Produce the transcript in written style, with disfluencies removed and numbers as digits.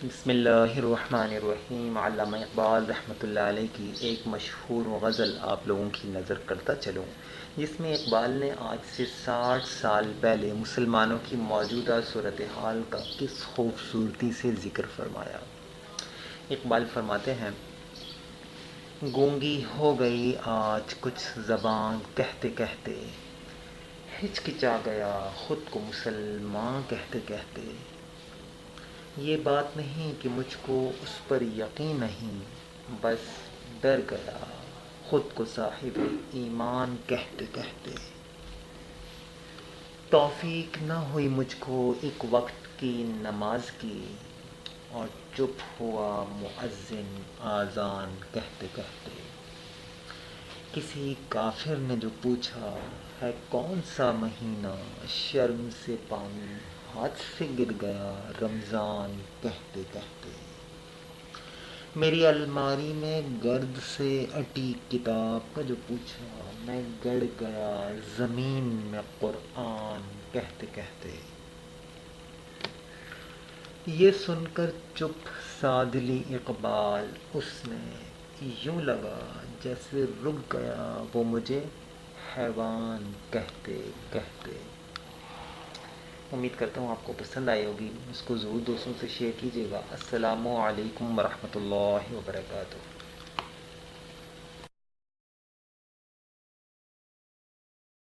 بسم اللہ الرحمن الرحیم۔ علامہ اقبال رحمۃ اللہ علیہ کی ایک مشہور غزل آپ لوگوں کی نظر کرتا چلوں، جس میں اقبال نے آج سے 60 سال پہلے مسلمانوں کی موجودہ صورتحال کا کس خوبصورتی سے ذکر فرمایا۔ اقبال فرماتے ہیں: گونگی ہو گئی آج کچھ زبان کہتے کہتے، ہچکچا گیا خود کو مسلمان کہتے کہتے۔ یہ بات نہیں کہ مجھ کو اس پر یقین نہیں، بس ڈر گیا خود کو صاحب ایمان کہتے کہتے۔ توفیق نہ ہوئی مجھ کو ایک وقت کی نماز کی، اور چپ ہوا مؤذن آذان کہتے کہتے۔ کسی کافر نے جو پوچھا ہے کون سا مہینہ، شرم سے پانی ہاتھ سے گر گیا رمضان کہتے کہتے۔ میری الماری میں گرد سے اٹی کتاب کا جو پوچھا، میں گڑ گیا زمین میں قرآن کہتے کہتے۔ یہ سن کر چپ سادھ لی اقبال اس نے، یوں لگا جیسے رک گیا وہ مجھے حیوان کہتے کہتے۔ امید کرتا ہوں آپ کو پسند آئی ہوگی، اس کو ضرور دوستوں سے شیئر کیجیے گا۔ السلام علیکم ورحمۃ اللہ وبرکاتہ۔